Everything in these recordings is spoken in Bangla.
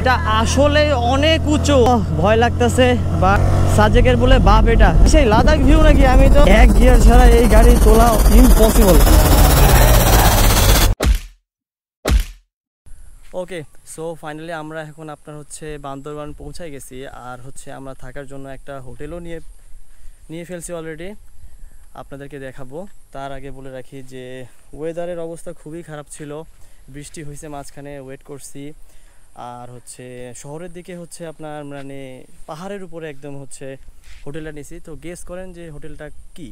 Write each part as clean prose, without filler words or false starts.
এটা আসলে অনেক উঁচু, ভয় লাগতেছে। বা সাজেকের বলে বাপ, এটা সেই লাদাখ ভিউ নাকি? আমি তো এক গিয়ার ছাড়া এই গাড়ি তোলা ইম্পসিবল। ওকে, সো ফাইনালি আমরা এখন আপনার হচ্ছে বান্দরবান পৌঁছায় গেছি। আর হচ্ছে আমরা থাকার জন্য একটা হোটেলও নিয়ে ফেলছি অলরেডি, আপনাদেরকে দেখাবো। তার আগে বলে রাখি যে ওয়েদারের অবস্থা খুবই খারাপ ছিল, বৃষ্টি হয়েছে, মাঝখানে ওয়েট করছি। আর হচ্ছে শহরের দিকে হচ্ছে আপনার মানে পাহাড়ের উপরে একদম হচ্ছে হোটেলটা নিয়েছি। তো গেস করেন যে হোটেলটা কি,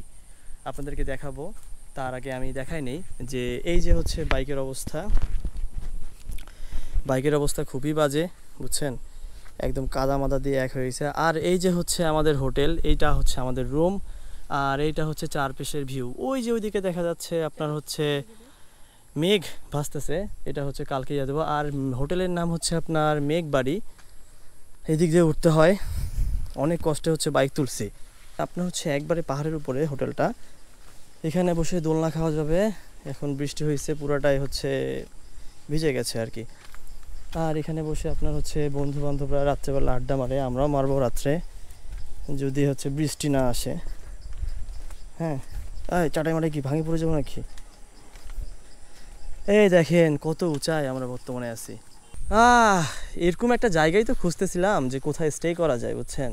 আপনাদেরকে দেখাবো। তার আগে আমি দেখাই নেই যে এই যে হচ্ছে বাইকের অবস্থা খুবই বাজে, বুঝছেন, একদম কাদা মাদা দিয়ে এক হয়ে গেছে। আর এই যে হচ্ছে আমাদের হোটেল, এইটা হচ্ছে আমাদের রুম। আর এইটা হচ্ছে চারপাশের ভিউ। ওই যে ওইদিকে দেখা যাচ্ছে আপনার হচ্ছে মেঘ ভাসতেছে, এটা হচ্ছে কালকে যা দেবো। আর হোটেলের নাম হচ্ছে আপনার মেঘবাড়ি। এই দিক দিয়ে উঠতে হয়, অনেক কষ্টে হচ্ছে বাইক তুলছি। আপনার হচ্ছে একবারে পাহাড়ের উপরে হোটেলটা, এখানে বসে দোলনা খাওয়া যাবে। এখন বৃষ্টি হয়েছে, পুরোটাই হচ্ছে ভিজে গেছে আর কি। আর এখানে বসে আপনার হচ্ছে বন্ধু বান্ধবরা রাত্রেবেলা আড্ডা মারে, আমরাও মারবো রাত্রে যদি হচ্ছে বৃষ্টি না আসে। হ্যাঁ, চাটাই মাটাই কি ভাঙি পড়ে যাবো নাকি? এই দেখেন কত উঁচায় আমরা বর্তমানে আছি। এরকম একটা জায়গায় তো খুঁজতেছিলাম যে কোথায় স্টে করা যায়, বুঝছেন।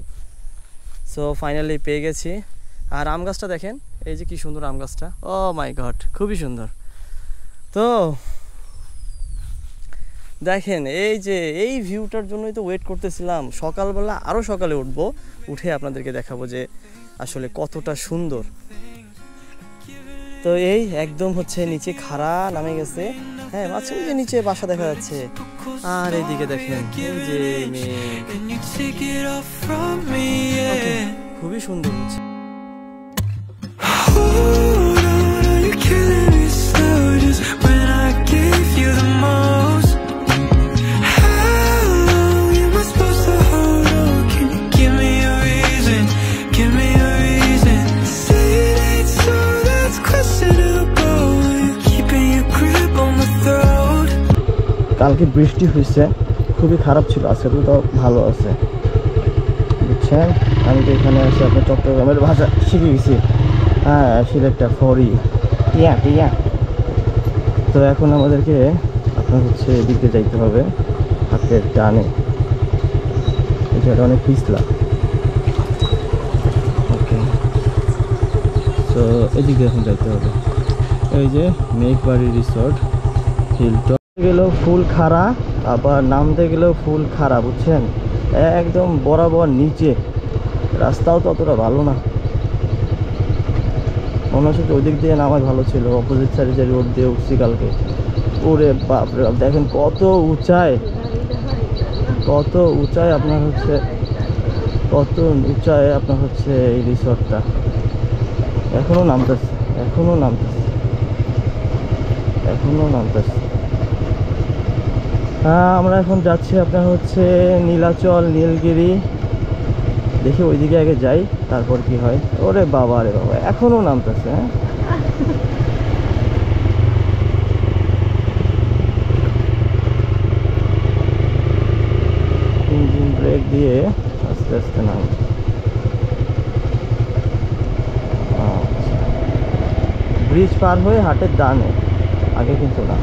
সো ফাইনালি পেয়ে গেছি। আর আম গাছটা দেখেন, এই যে কি সুন্দর আম গাছটা, ও মাই গড, খুবই সুন্দর। তো দেখেন এই যে এই ভিউটার জন্যই তো ওয়েট করতেছিলাম। সকালবেলা আরও সকালে উঠে আপনাদেরকে দেখাবো যে আসলে কতটা সুন্দর। তো এই একদম হচ্ছে নিচে খাড়া নামে গেছে। হ্যাঁ, মাঝে মাঝে নিচে বাসা দেখা যাচ্ছে। আর এইদিকে দেখেন এই যে খুবই সুন্দর হচ্ছে। কালকে বৃষ্টি হয়েছে, খুবই খারাপ ছিল, আজকে তো ভালো আছে, বুঝছেন। আমি তো এখানে এসে আপনার চট্টগ্রামের ভাষা শিখে গেছি। হ্যাঁ, সিলেটটা ফরি টিয়া টিয়া। তো এখন আমাদেরকে আপনার হচ্ছে এদিকে যাইতে হবে, হাতের ডানে। এই জায়গাটা অনেক পিছলা। ওকে, তো এদিকে এখন যাইতে হবে। এই যে মেঘবাড়ি রিসোর্ট, হিলটপ গেলেও ফুল খাড়া, আবার নামতে গেলেও ফুল খাড়া, বুঝছেন, একদম বরাবর নিচে। রাস্তাও তো অতটা ভালো না, মনে হচ্ছে ওই দিক দিয়ে নামাজ ভালো ছিল। অপোজিট সাইডে যে রোড দিয়ে উঠছি কালকে, ওরে বাপরে বাপ, দেখেন কত উঁচায় আপনার হচ্ছে এই রিসর্টটা। এখনো নামতেছে। হ্যাঁ, আমরা এখন যাচ্ছি আপনার হচ্ছে নীলাচল, নীলগিরি। দেখি ওইদিকে আগে যাই, তারপর কি হয়। ওরে বাবা রে বাবা, এখনো নামতেছে। হ্যাঁ, ইঞ্জিন ব্রেক দিয়ে আস্তে আস্তে নাম। ব্রিজ পার হয়ে হাটের ডানে, আগে কিন্তু না।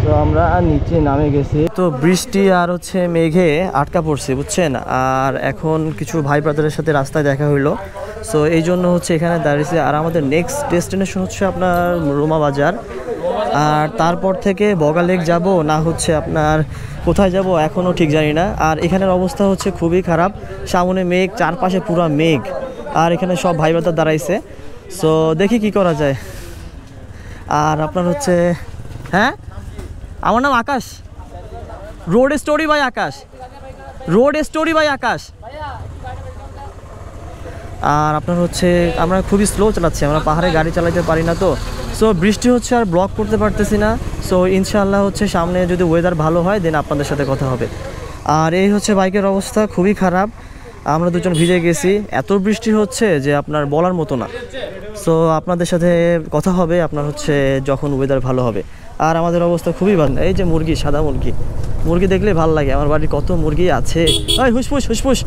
তো আমরা নিচে নামে গেছি। তো বৃষ্টি আর হচ্ছে মেঘে আটকা পড়ছে, বুঝছেন। আর এখন কিছু ভাই ব্রাদারের সাথে রাস্তায় দেখা হইলো, সো এই জন্য হচ্ছে এখানে দাঁড়িয়েছে। আর আমাদের নেক্সট ডেস্টিনেশন হচ্ছে আপনার রোমা বাজার। আর তারপর থেকে বগা লেক যাব না হচ্ছে আপনার কোথায় যাব এখনও ঠিক জানি না। আর এখানের অবস্থা হচ্ছে খুবই খারাপ, সামনে মেঘ, চারপাশে পুরো মেঘ। আর এখানে সব ভাই ব্রাদার দাঁড়াইছে, সো দেখি কি করা যায়। আর আপনার হচ্ছে, হ্যাঁ, আমার নাম আকাশ, রোড স্টোরি বাই আকাশ। আর আপনার হচ্ছে আমরা খুবই স্লো চালাচ্ছি, আমরা পাহাড়ে গাড়ি চালাতে পারি না, তো সো বৃষ্টি হচ্ছে আর ব্লক করতে পারতেছি না। সো ইনশাআল্লাহ হচ্ছে সামনে যদি ওয়েদার ভালো হয় দেন আপনাদের সাথে কথা হবে। আর এই হচ্ছে বাইকের অবস্থা খুবই খারাপ, আমরা দুজন ভিজে গেছি, এত বৃষ্টি হচ্ছে যে আপনার বলার মতো না। সো আপনাদের সাথে কথা হবে আপনার হচ্ছে যখন ওয়েদার ভালো হবে। আর আমাদের অবস্থা খুবই ভালো। এই যে মুরগি, সাদা মুরগি, মুরগি দেখলে ভালো লাগে, আমার বাড়ির কত মুরগি আছে। ওই হুসফুস হুসফুস।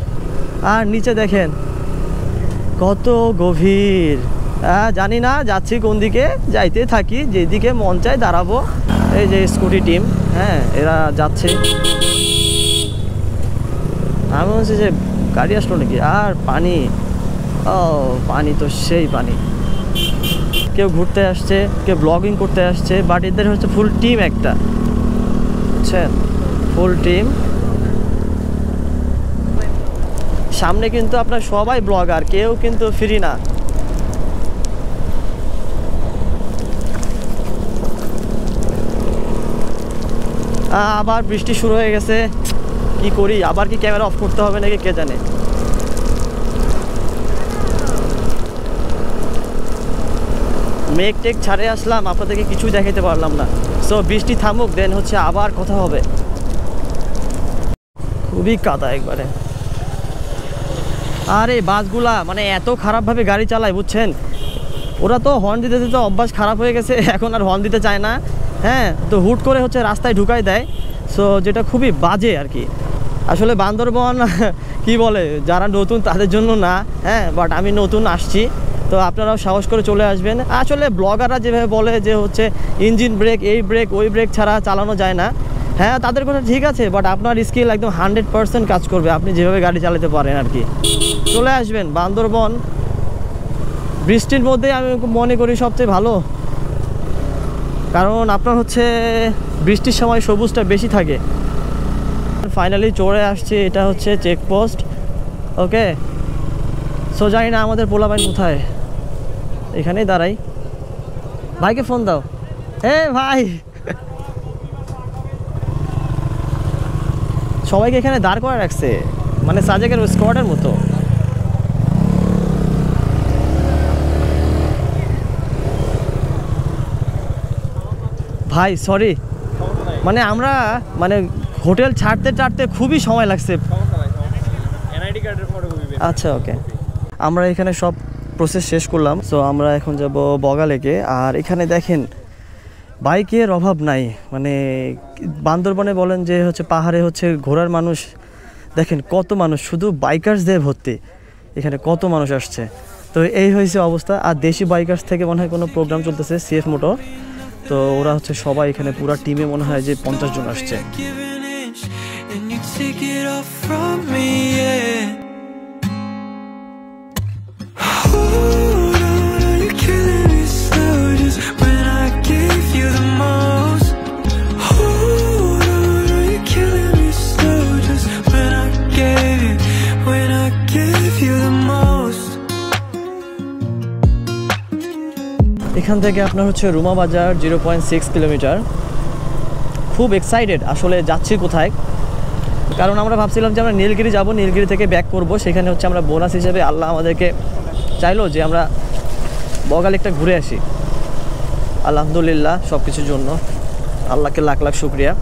আর নিচে দেখেন কত গভীর। জানি না যাচ্ছি কোন দিকে, যাইতে থাকি, যেদিকে মন চায় দাঁড়াবো। এই যে স্কুটি টিম, হ্যাঁ এরা যাচ্ছে। আমি বলছি যে গাড়ি আসলো নাকি। আর পানি, ও পানি তো সেই পানি। কেউ ঘুরতে আসছে, কেউ ব্লগিং করতে আসছে, বাট এদের হচ্ছে ফুল টিম একটা, বুঝছেন, ফুল টিম। সামনে কিন্তু আপনার সবাই ব্লগার, কেউ কিন্তু ফ্রি না। আবার বৃষ্টি শুরু হয়ে গেছে, কি করি, আবার কি ক্যামেরা অফ করতে হবে নাকি কে জানে। মেঘ টেক ছাড়ে আসলাম, আপনাদেরকে কিছুই দেখাতে পারলাম না। সো বৃষ্টি থামুক, দেন হচ্ছে আবার কথা হবে। খুবই কাদা একবারে। আর এই বাসগুলা মানে এত খারাপভাবে গাড়ি চালায়, বুঝছেন। ওরা তো হর্ন দিতে দিতে অভ্যাস খারাপ হয়ে গেছে, এখন আর হর্ন দিতে চায় না। হ্যাঁ, তো হুট করে হচ্ছে রাস্তায় ঢুকাই দেয়। সো যেটা খুবই বাজে আর কি। আসলে বান্দরবন কি বলে, যারা নতুন তাদের জন্য না, হ্যাঁ, বাট আমি নতুন আসছি, তো আপনারাও সাহস করে চলে আসবেন। আসলে ব্লগাররা যেভাবে বলে যে হচ্ছে ইঞ্জিন ব্রেক, এই ব্রেক, ওই ব্রেক ছাড়া চালানো যায় না, হ্যাঁ তাদের কথা ঠিক আছে, বাট আপনার স্কিল একদম 100% কাজ করবে, আপনি যেভাবে গাড়ি চালাতে পারেন আর কি। চলে আসবেন বান্দরবন, বৃষ্টির মধ্যে আমি মনে করি সবচেয়ে ভালো, কারণ আপনার হচ্ছে বৃষ্টির সময় সবুজটা বেশি থাকে। ফাইনালি চলে আসছে, এটা হচ্ছে চেকপোস্ট। ওকে, সো জানি না আমাদের পোলাপাইন কোথায়, এখানেই দাঁড়াই। ভাইকে ফোন দাও। ভাই, সবাইকে এখানে দাঁড় করে রাখছে, মানে সাজেকের স্কোয়াডের মতো। ভাই সরি, মানে আমরা মানে হোটেল ছাড়তে ছাড়তে খুবই সময় লাগছে। আচ্ছা ওকে, আমরা এখানে সব প্রসেস শেষ করলাম। সো আমরা এখন যাব বগালেকে। আর এখানে দেখেন বাইকের অভাব নাই, মানে বান্দরবনে বলেন যে হচ্ছে পাহাড়ে হচ্ছে ঘোরার মানুষ, দেখেন কত মানুষ, শুধু বাইকার্সদের ভর্তি এখানে, কত মানুষ আসছে। তো এই হয়েছে অবস্থা। আর দেশি বাইকার্স থেকে মনে হয় কোনো প্রোগ্রাম চলতেছে, সিএফ মোটর, তো ওরা হচ্ছে সবাই এখানে পুরো টিমে মনে হয় যে 50 জন আসছে। এখান থেকে আপনার হচ্ছে রুমা বাজার 0.6 কিলোমিটার। খুব এক্সাইটেড আসলে, যাচ্ছি কোথায়, কারণ আমরা ভাবছিলাম যে আমরা নীলগিরি যাব, নীলগিরি থেকে ব্যাক করব। সেখানে হচ্ছে আমরা বোনাস হিসেবে আল্লাহ আমাদেরকে চাইলো যে আমরা বগালেকটা ঘুরে আসি। আলহামদুলিল্লাহ সব কিছুর জন্য আল্লাহকে লাখ লাখ শুক্রিয়া।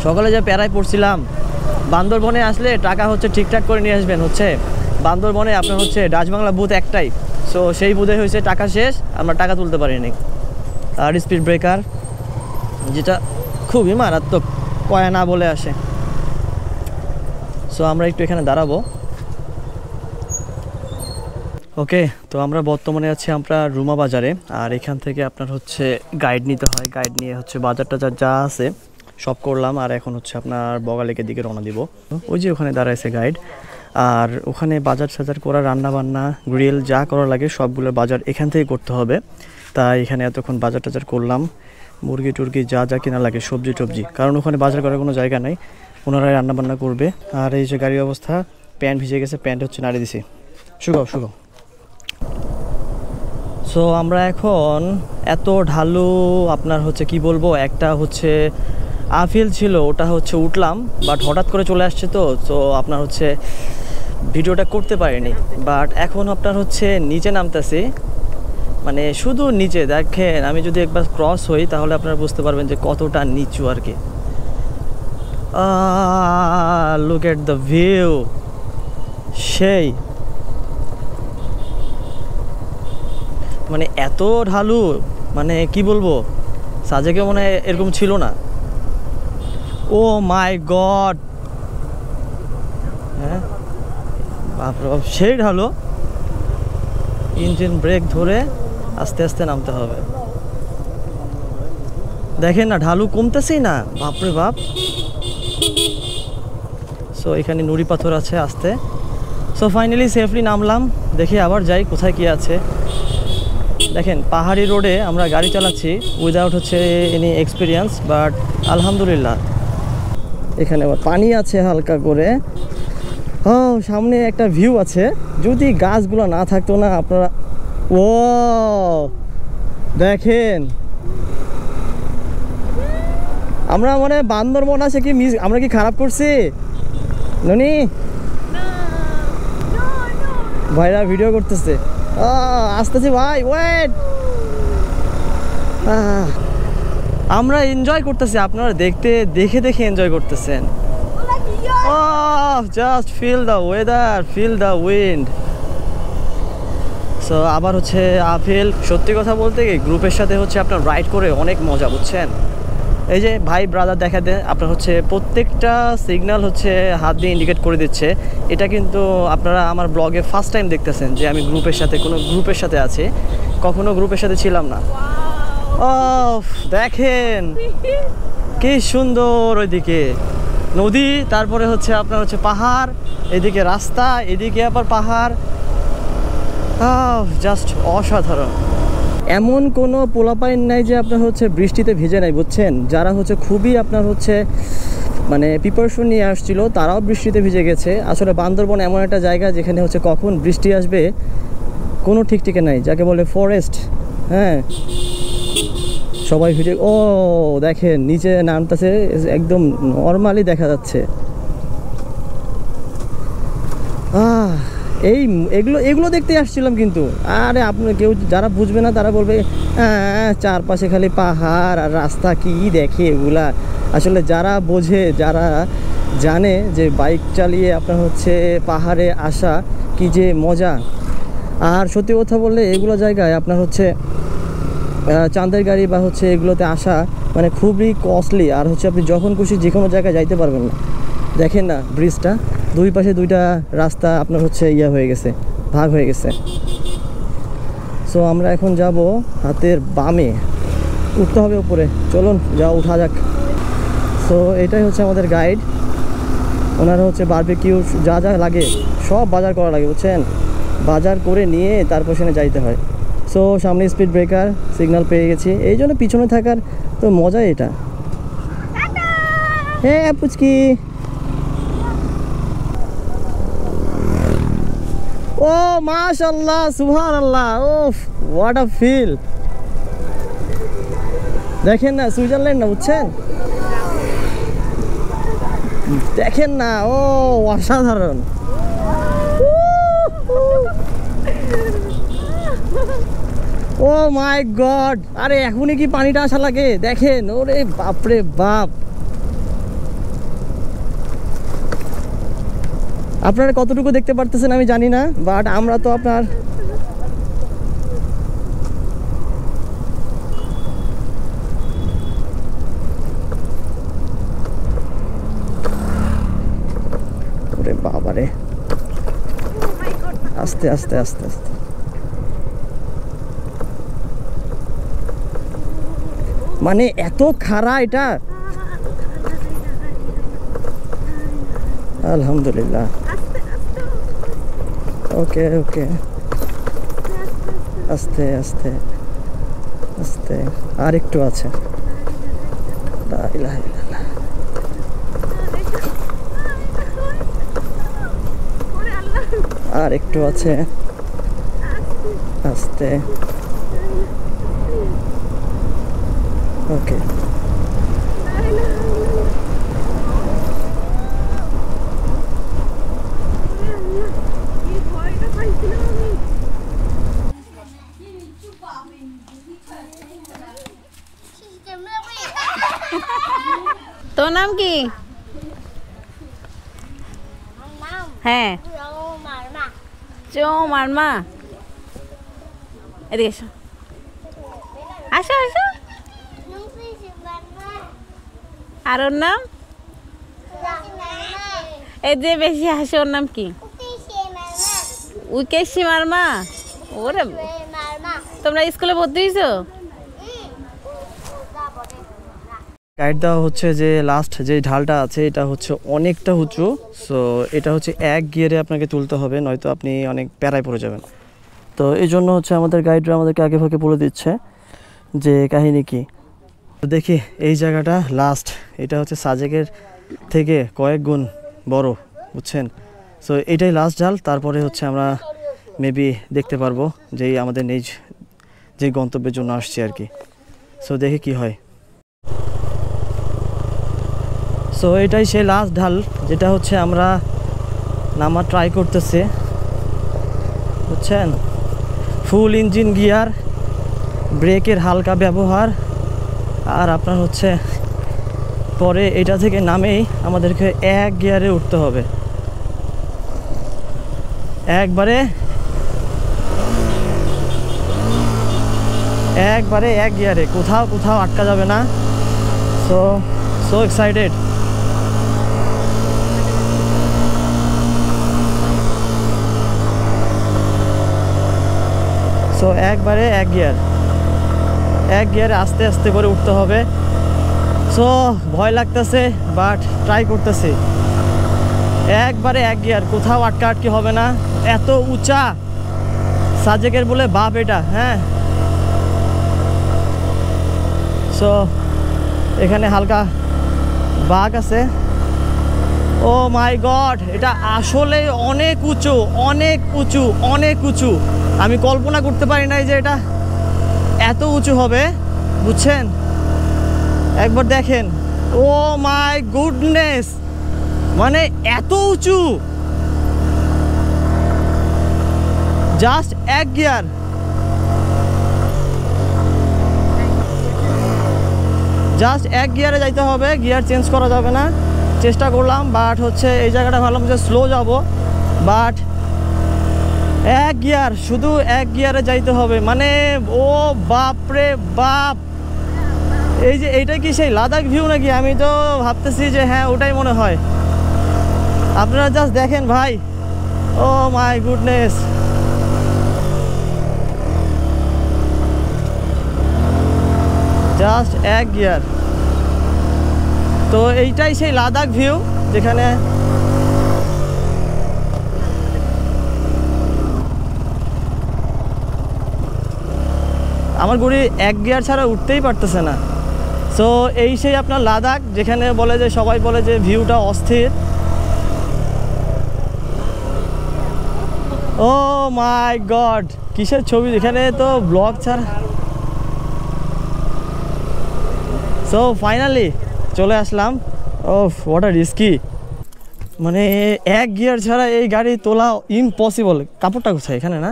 সকালে যে প্যারায় পড়ছিলাম, বান্দরবনে আসলে টাকা হচ্ছে ঠিকঠাক করে নিয়ে আসবেন, হচ্ছে বান্দরবনে আপনার হচ্ছে ডাচ বাংলা বুথ একটাই, সো সেই বুথে হয়েছে টাকা শেষ, আমরা টাকা তুলতে পারিনি। আর স্পিড ব্রেকার যেটা খুবই মারাত্মক, কয়া না বলে আসে। সো আমরা একটু এখানে দাঁড়াবো। ওকে, তো আমরা বর্তমানে আছি আমরা রুমা বাজারে। আর এখান থেকে আপনার হচ্ছে গাইড নিতে হয়, গাইড নিয়ে হচ্ছে বাজার টাজার যা আছে সব করলাম। আর এখন হচ্ছে আপনার বগালেকের দিকে রওনা দিব। ওই যে ওখানে দাঁড়াইছে গাইড, আর ওখানে বাজার সাজার করা, রান্না বান্না, গ্রিল যা করা লাগে সবগুলোর বাজার এখান থেকে করতে হবে। তাই এখানে এতক্ষণ বাজার টাজার করলাম, মুরগি টুরগি যা যা কেনা লাগে, সবজি টবজি, কারণ ওখানে বাজার করার কোনো জায়গা নাই, ওনারাই রান্নাবান্না করবে। আর এই যে গাড়ির অবস্থা, প্যান্ট ভিজে গেছে, প্যান্ট হচ্ছে নাড়িয়ে দিছি, শুকাও শুকাও। সো আমরা এখন এত ঢালু আপনার হচ্ছে কি বলবো, একটা হচ্ছে আফিল ছিল, ওটা হচ্ছে উঠলাম, বাট হঠাৎ করে চলে আসছে, তো সো আপনার হচ্ছে ভিডিওটা করতে পারিনি। বাট এখন আপনার হচ্ছে নিচে নামতেছি, মানে শুধু নিচে দেখেন, আমি যদি একবার ক্রস হই তাহলে আপনারা বুঝতে পারবেন যে কতটা নিচু আর কি। লুক এট দ্য ভিউ, সেই মানে এত ঢালু, মানে কি বলবো, সাজেকে মনে হয় এরকম ছিল না। ও মাই গড, হ্যাঁ বাপরে বাপ, সেই ঢালো। ইঞ্জিন ব্রেক ধরে আস্তে আস্তে নামতে হবে। দেখেন না, ঢালু কমতেছেই না, বাপরে বাপ। সো এখানে নুড়ি পাথর আছে আস্তে। সো ফাইনালি সেফলি নামলাম। দেখি আবার যাই কোথায় কি আছে। দেখেন পাহাড়ি রোডে আমরা গাড়ি চালাচ্ছি উইদাউট হচ্ছে এনি এক্সপিরিয়েন্স, বাট আলহামদুলিল্লাহ। এখানে আবার পানি আছে হালকা করে। ও সামনে একটা ভিউ আছে, যদি গাছগুলো না থাকতো না আপনারা। ও দেখেন, আমরা মানে বান্দরবন আছে কি আমরা কি খারাপ করছি ননি? ভাইরা ভিডিও করতেছে, আসতেছি ভাই, ওয়েট। আমরা এনজয় করতেছি, আপনারা দেখে এনজয় করতেছেন। Just feel the weather, feel the wind. So আবার হচ্ছে আপেল। সত্যি কথা বলতে কি, গ্রুপের সাথে হচ্ছে আপনার রাইড করে অনেক মজা, বুঝছেন। এই যে ভাই ব্রাদার দেখা দেয় আপনার হচ্ছে প্রত্যেকটা সিগন্যাল হচ্ছে হাত দিয়ে ইন্ডিকেট করে দিচ্ছে। এটা কিন্তু আপনারা আমার ব্লগে ফার্স্ট টাইম দেখতেছেন যে আমি কোনো গ্রুপের সাথে আছি, কখনো গ্রুপের সাথে ছিলাম না। ও দেখেন কি সুন্দর, ওইদিকে নদী, তারপরে হচ্ছে আপনার হচ্ছে পাহাড়, এদিকে রাস্তা, এদিকে আবার পাহাড়। জাস্ট অসাধারণ। এমন কোনো পোলাপাইন নাই যে আপনার হচ্ছে বৃষ্টিতে ভিজে নাই, বুঝছেন। যারা হচ্ছে খুবই আপনার হচ্ছে মানে প্রিপারেশন নিয়ে আসছিল, তারাও বৃষ্টিতে ভিজে গেছে। আসলে বান্দরবন এমন একটা জায়গা যেখানে হচ্ছে কখন বৃষ্টি আসবে কোনো ঠিক ঠিকা নাই, যাকে বলে ফরেস্ট। হ্যাঁ, সবাই ভিডিও। ও দেখেন নিচে নামতেছে, একদম নর্মালি দেখা যাচ্ছে। এগুলো দেখতে আসছিলাম, কিন্তু আরে আপনার কেউ যারা বুঝবে না তারা বলবে হ্যাঁ চারপাশে খালি পাহাড় আর রাস্তা, কি দেখে এগুলা। আসলে যারা বোঝে, যারা জানে যে বাইক চালিয়ে আপনার হচ্ছে পাহাড়ে আসা কি যে মজা। আর সত্যি কথা বললে এগুলো জায়গায় আপনার হচ্ছে চাঁদের গাড়ি বা হচ্ছে এগুলোতে আসা মানে খুবই কস্টলি। আর হচ্ছে আপনি যখন খুশি যে কোনো জায়গায় যাইতে পারবেন না। দেখেন না ব্রিজটা, দুই পাশে দুইটা রাস্তা আপনার হচ্ছে হয়ে গেছে, ভাগ হয়ে গেছে। সো আমরা এখন যাব হাতের বামে, উঠতে হবে উপরে। চলুন উঠা যাক। সো এটাই হচ্ছে আমাদের গাইড। ওনারা হচ্ছে বারবিকিউ যা যা লাগে সব বাজার করা লাগে, বুঝছেন। বাজার করে নিয়ে তারপর সেখানে যাইতে হয়। সো সামনে স্পিড ব্রেকার সিগন্যাল পেয়ে গেছি, এই জন্য পিছনে থাকার তো মজাই এটা। হ্যাঁ পুচকি, ও মাশাআল্লাহ, সুবহানাল্লাহ, ওফ হোয়াট আ ফিল। দেখেন না সুইজারল্যান্ড না, বুঝছেন। দেখেন না, ও অসাধারণ। ও মাই গড, আরে এখনই কি পানিটা আসা লাগে? দেখেন, ওরে বাপরে বাপ। আপনারা কতটুকু দেখতে পারতেছেন আমি জানি না, বাট আমরা তো আপনার ওরে বাবারে, আস্তে আস্তে আস্তে আস্তে। মানে এত খাড়া এটা, আলহামদুলিল্লাহ। ওকে ওকে, আস্তে আস্তে আস্তে, আর একটু আছে। লা ইলাহা ইল্লাল্লাহ। আর একটু আছে, আস্তে। ওকে, তোর নাম কি? হ্যাঁ, চো মারমা। এদিকে এসো, আসো আসো। আর ওর নাম? এই যে বেশি হাসে ওর নাম কি? উকেশি মারমা। ওরে তোমরা স্কুলে ভর্তি হয়েছো? গাইড দেওয়া হচ্ছে যে লাস্ট যে ঢালটা আছে এটা হচ্ছে অনেকটা উঁচু, সো এটা হচ্ছে এক গিয়ারে আপনাকে তুলতে হবে, নয়তো আপনি অনেক প্যারায় পড়ে যাবেন। তো এই জন্য হচ্ছে আমাদের গাইডরা আমাদেরকে আগে ভাগে বলে দিচ্ছে যে কাহিনী কি। তো দেখি এই জায়গাটা লাস্ট, এটা হচ্ছে সাজেকের থেকে কয়েক গুণ বড়, বুঝছেন। সো এটাই লাস্ট ঢাল, তারপরে হচ্ছে আমরা মেবি দেখতে পারবো যে আমাদের নিজ যে গন্তব্যের জন্য আসছি আর কি। সো দেখি কি হয়। সো এটাই সেই লাস্ট ঢাল যেটা হচ্ছে আমরা নামা ট্রাই করতেছি, বুঝছেন। ফুল ইঞ্জিন গিয়ার, ব্রেকের হালকা ব্যবহার, আর আপনার হচ্ছে পরে এটা থেকে নামেই আমাদেরকে এক গিয়ারে উঠতে হবে, একবারে এক গিয়ারে, কোথাও আটকা যাবে না। So excited. সো একবারে এক গিয়ারে আস্তে আস্তে করে উঠতে হবে। সো ভয় লাগতেছে বাট ট্রাই করতেছি। একবারে এক গিয়ার, কোথাও আটকি হবে না, এত উঁচা সাজেকের বলে বাপ এটা। হ্যাঁ, সো এখানে হালকা বাঘ আছে। ও মাই গড, এটা আসলে অনেক উঁচু। আমি কল্পনা করতে পারি নাই যে এটা এত উঁচু হবে, বুঝছেন। একবার দেখেন, ও মাই গুডনেস, মানে এত উঁচু। জাস্ট এক গিয়ারে যাইতে হবে, গিয়ার চেঞ্জ করা যাবে না। চেষ্টা করলাম বাট হচ্ছে এই জায়গাটা ভাবলাম যে স্লো যাব, বাট শুধু এক গিয়ারে যাইতে হবে। মানে ও বাপরে বাপ, এই যে এইটা কি সেই লাদাখ ভিউ নাকি? আমি তো ভাবতেছি যে হ্যাঁ ওটাই মনে হয়। আপনারা জাস্ট দেখেন ভাই, ও মাই গুডনেস। জাস্ট এক গিয়ার। তো এইটাই সেই লাদাখ ভিউ, যেখানে আমার গাড়ি এক গিয়ার ছাড়া উঠতেই পারতেছে না। সো এই সেই আপনার লাদাখ, যেখানে বলে যে সবাই বলে যে ভিউটা অস্থির। ও মাই গড, কিসের ছবি, এখানে তো ব্লগ ছাড়া। সো ফাইনালি চলে আসলাম। ও হোয়াট আ রিস্কি, মানে এক গিয়ার ছাড়া এই গাড়ি তোলা ইম্পসিবল। কাপড়টা কোথায়? এখানে না?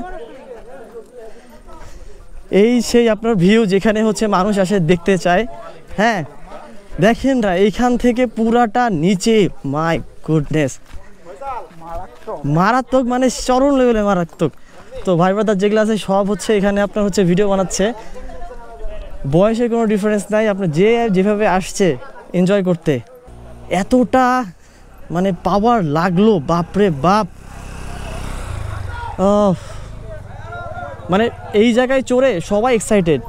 এই সেই আপনার ভিউ যেখানে হচ্ছে মানুষ আসে দেখতে চায়। হ্যাঁ দেখেন না, এইখান থেকে পুরাটা নিচে, মাই গুডনেস, মারাত্মক, মানে চরম লেভেলে মারাত্মক। তো ভাই ব্রাদার যেগুলো আছে সব হচ্ছে এখানে আপনার হচ্ছে ভিডিও বানাচ্ছে। বয়সের কোনো ডিফারেন্স নাই, আপনার যেভাবে আসছে এনজয় করতে। এতটা মানে পাওয়ার লাগলো, বাপরে বাপ। মানে এই জায়গায় চড়ে সবাই এক্সাইটেড।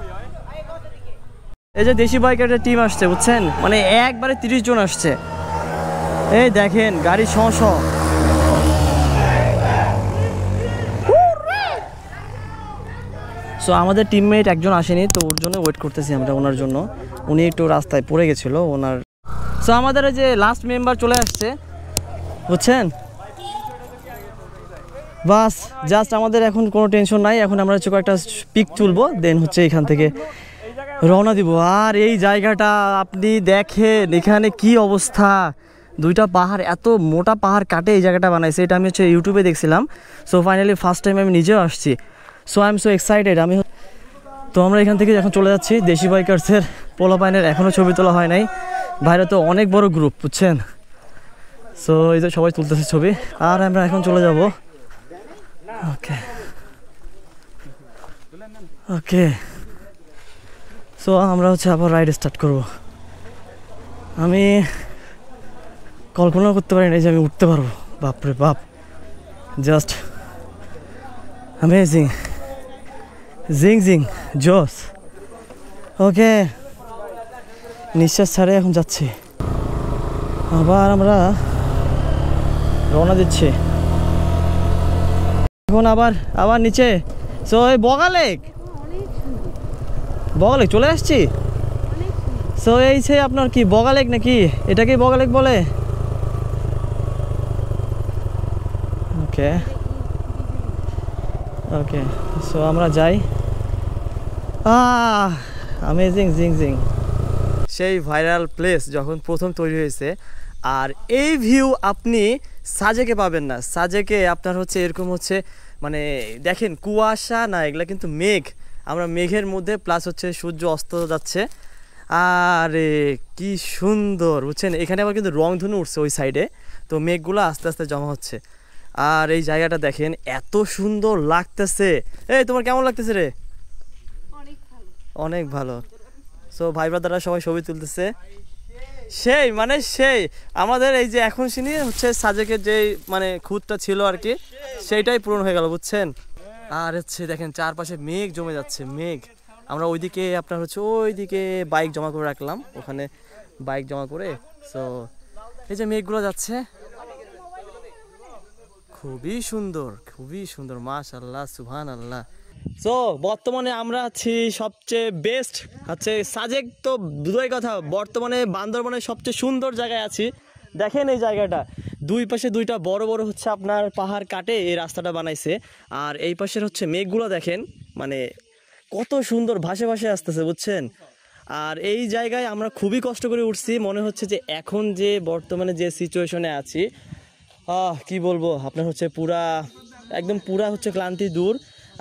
এই যে দেশি বাইকের টিম আসছে, বুঝছেন, মানে একবারে 30 জন আসছে। এই দেখেন গাড়ি শশ। সো আমাদের টিমমেট একজন আসেনি, তো ওর জন্য ওয়েট করতেছি আমরা ওনার জন্য। উনি একটু রাস্তায় পড়ে গেছিলো ওনার। সো আমাদের যে লাস্ট মেম্বার চলে আসছে, বুঝছেন। বাস জাস্ট আমাদের এখন কোনো টেনশন নাই, এখন আমরা হচ্ছে কয়েকটা পিক তুলবো, দেন হচ্ছে এখান থেকে রওনা দিব। আর এই জায়গাটা আপনি দেখেন, এখানে কি অবস্থা, দুইটা পাহাড়, এত মোটা পাহাড় কাটে এই জায়গাটা বানাইছে। এটা আমি হচ্ছে ইউটিউবে দেখছিলাম। সো ফাইনালি ফার্স্ট টাইম আমি নিজেও আসছি। So I am so excited. তো আমরা এখান থেকে এখন চলে যাচ্ছি। দেশি বাইকার্সের পোলাপাইনের এখনও ছবি তোলা হয় নাই, বাইরে তো অনেক বড় গ্রুপ, বুঝছেন। সো এই যে সবাই তুলতেছে ছবি, আর আমরা এখন চলে যাব। ওকে সো আমরা হচ্ছে আবার রাইড স্টার্ট করব। আমি কল্পনা করতে পারি না যে আমি উঠতে পারবো। বাপরে বাপ, জাস্ট অ্যামেজিং, জিং জিং জোস। ওকে, নিঃশ্বাস ছাড়ে এখন যাচ্ছি, আবার আমরা রওনা দিচ্ছি এখন আবার আবার নিচে। সো এই বগা লেক চলে আসছি। সো এই সে আপনার কি বগা লেক নাকি, এটাকে বগা লেক বলে? ওকে ওকে, সো আমরা যাই। অ্যামেজিং জিং জিং, সেই ভাইরাল প্লেস যখন প্রথম তৈরি হয়েছে। আর এই ভিউ আপনি সাজেকে পাবেন না। সাজেকে আপনার হচ্ছে এরকম হচ্ছে মানে দেখেন কুয়াশা না, এগুলা কিন্তু মেঘ, আমরা মেঘের মধ্যে প্লাস হচ্ছে সূর্য অস্ত যাচ্ছে। আরে কি সুন্দর, বুঝছেন? এখানে আবার কিন্তু রংধনু উঠছে ওই সাইডে, তো মেঘগুলো আস্তে আস্তে জমা হচ্ছে। আর এই জায়গাটা দেখেন এত সুন্দর লাগতেছে। এই তোমার কেমন লাগতেছে রে? অনেক ভালো। সো ভাই ব্রাদাররা সবাই ছবি তুলতেছে, সেই মানে সেই আমাদের এই যে এখন শুনি হচ্ছে সাজেকের যে মানে খুঁতটা ছিল আর কি, সেইটাই পূরণ হয়ে গেল, বুঝছেন? আর হচ্ছে দেখেন চারপাশে মেঘ জমে যাচ্ছে, মেঘ। আমরা ওইদিকে আপনার হচ্ছে ওইদিকে বাইক জমা করে রাখলাম, ওখানে বাইক জমা করে। সো এই যে মেঘগুলো যাচ্ছে, খুবই সুন্দর, মাশাআল্লাহ, সুবহানাল্লাহ। সো বর্তমানে আমরা আছি সবচেয়ে বেস্ট হচ্ছে সাজেক, তো দুই কথা, বর্তমানে বান্দরবনের সবচেয়ে সুন্দর জায়গায় আছি। দেখেন এই জায়গাটা, দুই পাশে দুইটা বড় বড় হচ্ছে আপনার পাহাড় কাটে এই রাস্তাটা বানাইছে। আর এই পাশের হচ্ছে মেঘগুলো দেখেন, মানে কত সুন্দর ভাসে ভাসে আসতেছে, বুঝছেন? আর এই জায়গায় আমরা খুবই কষ্ট করে উঠছি, মনে হচ্ছে যে এখন যে বর্তমানে যে সিচুয়েশনে আছি, কি বলবো আপনার হচ্ছে একদম পুরা হচ্ছে ক্লান্তি দূর।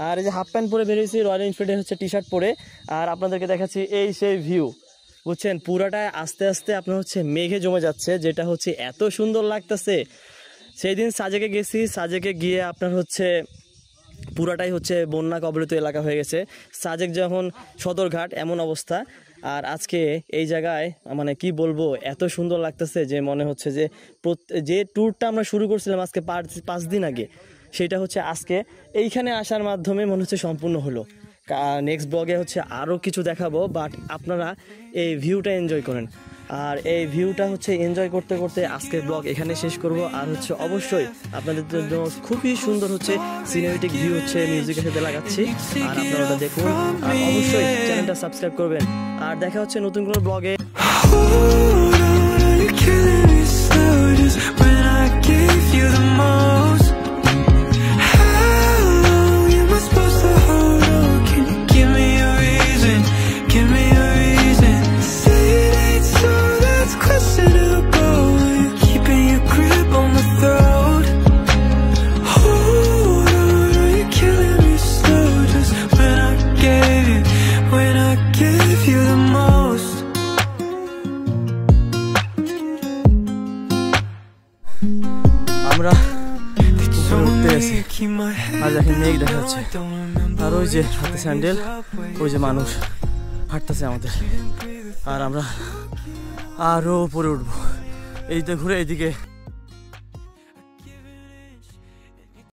আর এই যে হাফ প্যান্ট পরে বেরিয়েছি, রয়্যাল এনফিল্ডের হচ্ছে টি শার্ট পরে, আর আপনাদেরকে দেখাচ্ছি এই সেই ভিউ, বুঝছেন? পুরাটায় আস্তে আস্তে আপনার হচ্ছে মেঘে জমে যাচ্ছে, যেটা হচ্ছে এত সুন্দর লাগতেছে। সেই দিন সাজেকে গেছি, সাজেকে গিয়ে আপনার হচ্ছে পুরাটাই হচ্ছে বন্যা কবলিত এলাকা হয়ে গেছে, সাজেক যখন সদরঘাট এমন অবস্থা। আর আজকে এই জায়গায় মানে কি বলবো, এত সুন্দর লাগতেছে যে মনে হচ্ছে যে ট্যুরটা আমরা শুরু করছিলাম আজকে 5 দিন আগে, সেটা হচ্ছে আজকে এইখানে আসার মাধ্যমে মনে হচ্ছে সম্পূর্ণ হলো। নেক্সট ব্লগে হচ্ছে আরও কিছু দেখাবো, বাট আপনারা এই ভিউটা এনজয় করেন। আর এই ভিউটা হচ্ছে এনজয় করতে করতে আজকের ব্লগ এখানে শেষ করব। আর হচ্ছে অবশ্যই আপনাদের জন্য খুবই সুন্দর হচ্ছে সিনেমেটিক ভিউ হচ্ছে মিউজিকের সাথে লাগাচ্ছি, আর আপনারা ওটা দেখুন, আর অবশ্যই চ্যানেলটা সাবস্ক্রাইব করবেন। আর দেখা হচ্ছে নতুন কোনো ব্লগে। আমরা উঠতে গেছি, আর দেখেন মেঘ দেখা যাচ্ছে, আর ওই যে হাতে স্যান্ডেল, ওই যে মানুষ হাঁটতেছে আমাদের, আর আমরা আরো উপরে উঠবো। এই তো ঘুরে এইদিকে